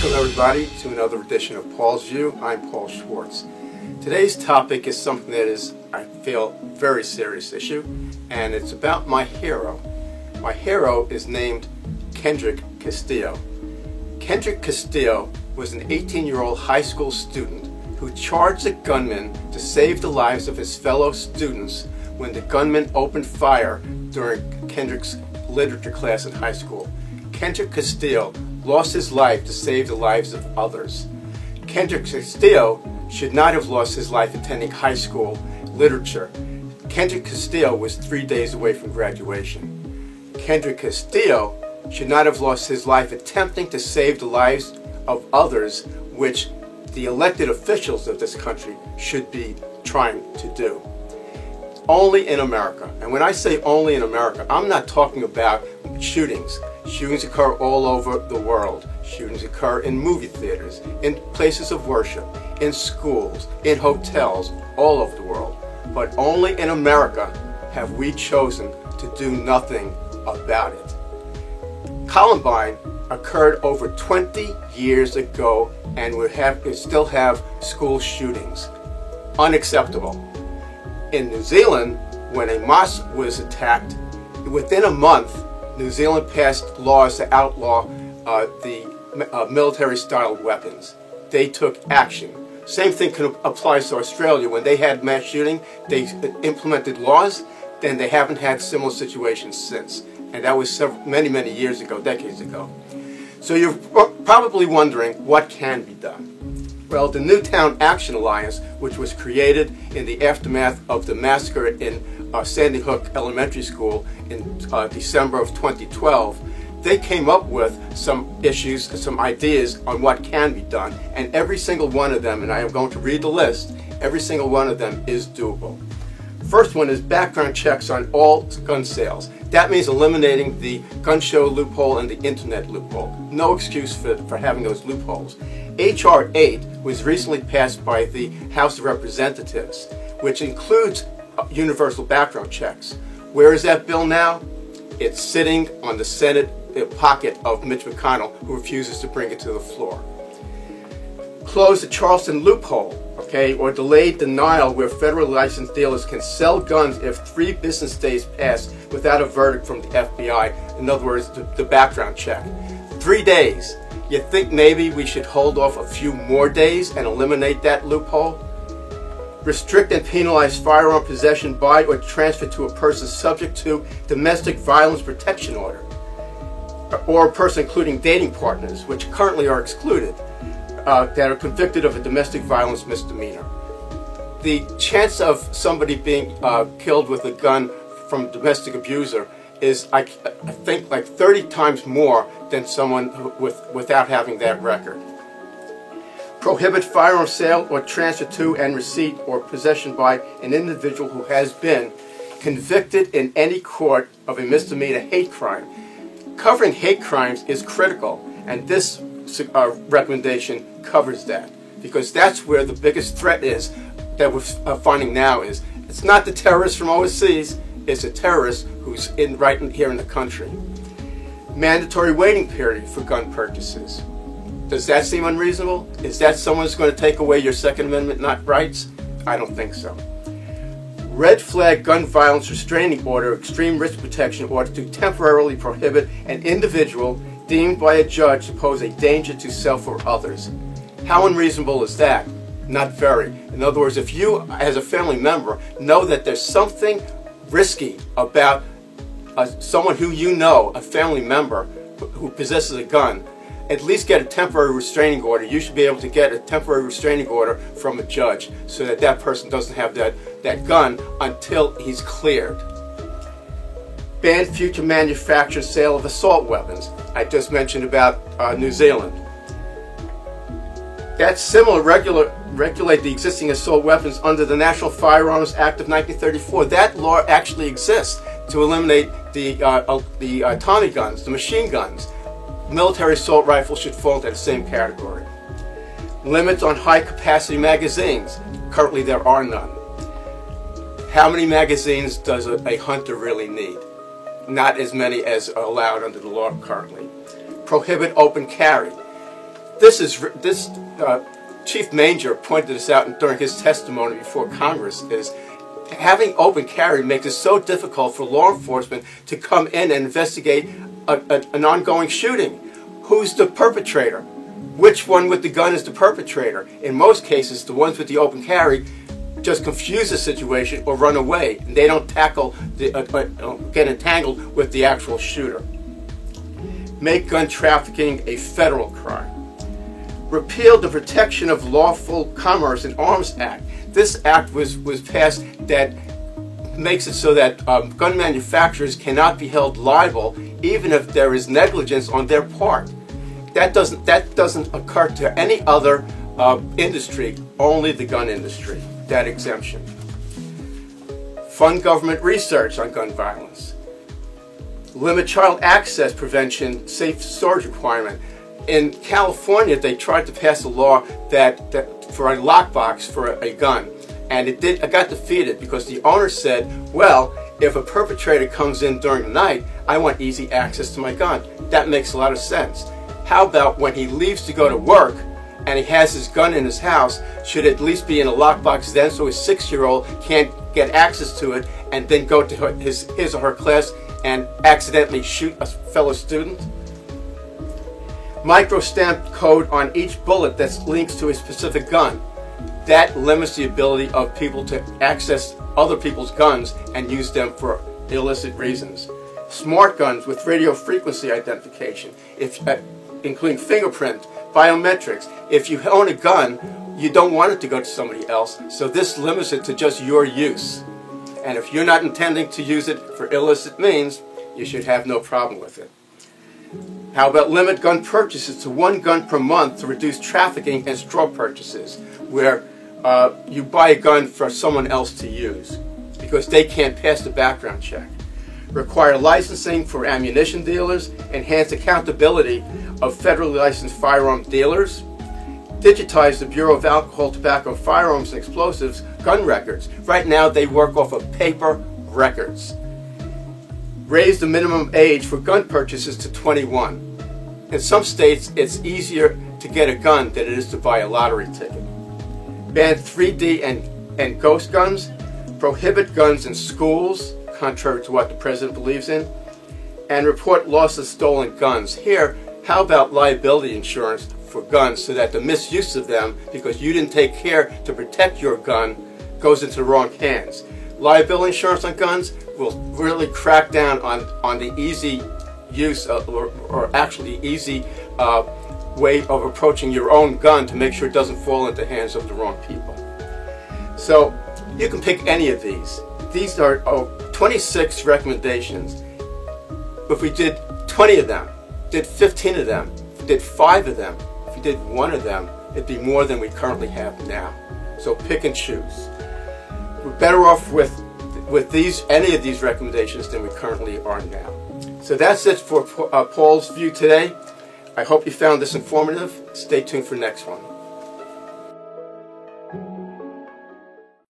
Welcome everybody to another edition of Paul's View. I'm Paul Schwartz. Today's topic is something that is, I feel, a very serious issue, and it's about my hero. My hero is named Kendrick Castillo. Kendrick Castillo was an 18-year-old high school student who charged a gunman to save the lives of his fellow students when the gunman opened fire during Kendrick's literature class in high school. Kendrick Castillo lost his life to save the lives of others. Kendrick Castillo should not have lost his life attending high school literature. Kendrick Castillo was 3 days away from graduation. Kendrick Castillo should not have lost his life attempting to save the lives of others, which the elected officials of this country should be trying to do. Only in America. And when I say only in America, I'm not talking about shootings. Shootings occur all over the world. Shootings occur in movie theaters, in places of worship, in schools, in hotels, all over the world. But only in America have we chosen to do nothing about it. Columbine occurred over 20 years ago, and we still have school shootings. Unacceptable. In New Zealand, when a mosque was attacked, within a month, New Zealand passed laws to outlaw the military-styled weapons. They took action. Same thing applies to Australia. When they had mass shooting, they implemented laws. Then they haven't had similar situations since. And that was many, many years ago, decades ago. So you're probably wondering what can be done. Well, the Newtown Action Alliance, which was created in the aftermath of the massacre in Sandy Hook Elementary School in December of 2012, they came up with some issues, some ideas on what can be done, and every single one of them, and I am going to read the list, every single one of them is doable. First one is background checks on all gun sales. That means eliminating the gun show loophole and the internet loophole. No excuse for having those loopholes. H.R. 8 was recently passed by the House of Representatives, which includes universal background checks. Where is that bill now? It's sitting on the Senate pocket of Mitch McConnell, who refuses to bring it to the floor. Close the Charleston loophole, or delayed denial where federal licensed dealers can sell guns if 3 business days pass without a verdict from the FBI. In other words, the background check. 3 days. You think maybe we should hold off a few more days and eliminate that loophole? Restrict and penalize firearm possession by or transfer to a person subject to domestic violence protection order, or a person including dating partners, which currently are excluded, that are convicted of a domestic violence misdemeanor. The chance of somebody being killed with a gun from a domestic abuser is, I think, like 30 times more than someone without having that record. Prohibit firearm sale or transfer to and receipt or possession by an individual who has been convicted in any court of a misdemeanor hate crime. Covering hate crimes is critical, and this recommendation covers that, because that's where the biggest threat is that we're finding now is it's not the terrorist from overseas, it's a terrorist who's right here in the country. Mandatory waiting period for gun purchases. Does that seem unreasonable? Is that someone's going to take away your Second Amendment rights? I don't think so. Red flag gun violence restraining order, extreme risk protection order to temporarily prohibit an individual deemed by a judge to pose a danger to self or others. How unreasonable is that? Not very. In other words, if you, as a family member, know that there's something risky about someone who you know, a family member who possesses a gun, at least get a temporary restraining order. You should be able to get a temporary restraining order from a judge so that that person doesn't have that gun until he's cleared. Ban future manufacture and sale of assault weapons. I just mentioned about New Zealand. That's similar. Regulate the existing assault weapons under the National Firearms Act of 1934. That law actually exists to eliminate the Tommy guns, the machine guns. Military assault rifles should fall into the same category. Limits on high-capacity magazines. Currently, there are none. How many magazines does a hunter really need? Not as many as are allowed under the law currently. Prohibit open carry. Chief Manger pointed this out during his testimony before Congress, is having open carry makes it so difficult for law enforcement to come in and investigate an ongoing shooting. Who's the perpetrator? Which one with the gun is the perpetrator? In most cases, the ones with the open carry just confuse the situation or run away. And they don't tackle get entangled with the actual shooter. Make gun trafficking a federal crime. Repeal the Protection of Lawful Commerce in Arms Act. This act was passed that makes it so that gun manufacturers cannot be held liable even if there is negligence on their part. That doesn't occur to any other industry, only the gun industry, that exemption. Fund government research on gun violence. Limit child access prevention safe storage requirement. In California, they tried to pass a law that for a lockbox for a gun, and it got defeated because the owner said, well, if a perpetrator comes in during the night, I want easy access to my gun. That makes a lot of sense. How about when he leaves to go to work and he has his gun in his house, should it at least be in a lockbox then so his 6-year-old can't get access to it and then go to his or her class and accidentally shoot a fellow student? Microstamp code on each bullet that links to a specific gun. That limits the ability of people to access other people's guns and use them for illicit reasons. Smart guns with radio frequency identification, including fingerprint, biometrics. If you own a gun, you don't want it to go to somebody else, so this limits it to just your use. And if you're not intending to use it for illicit means, you should have no problem with it. How about limit gun purchases to 1 gun per month to reduce trafficking and straw purchases, where you buy a gun for someone else to use because they can't pass the background check. Require licensing for ammunition dealers, enhance accountability of federally licensed firearm dealers, digitize the Bureau of Alcohol, Tobacco, Firearms, and Explosives gun records. Right now they work off of paper records. Raise the minimum age for gun purchases to 21. In some states, it's easier to get a gun than it is to buy a lottery ticket. Ban 3D and ghost guns. Prohibit guns in schools, contrary to what the president believes in. And report loss of stolen guns. Here, how about liability insurance for guns so that the misuse of them, because you didn't take care to protect your gun, goes into the wrong hands. Liability insurance on guns will really crack down on the easy use or actually easy way of approaching your own gun to make sure it doesn't fall into the hands of the wrong people. So you can pick any of these. These are 26 recommendations. If we did 20 of them, did 15 of them, did 5 of them, if we did 1 of them, it'd be more than we currently have now. So pick and choose. We're better off with any of these recommendations than we currently are now. So that's it for Paul's View today. I hope you found this informative. Stay tuned for next one.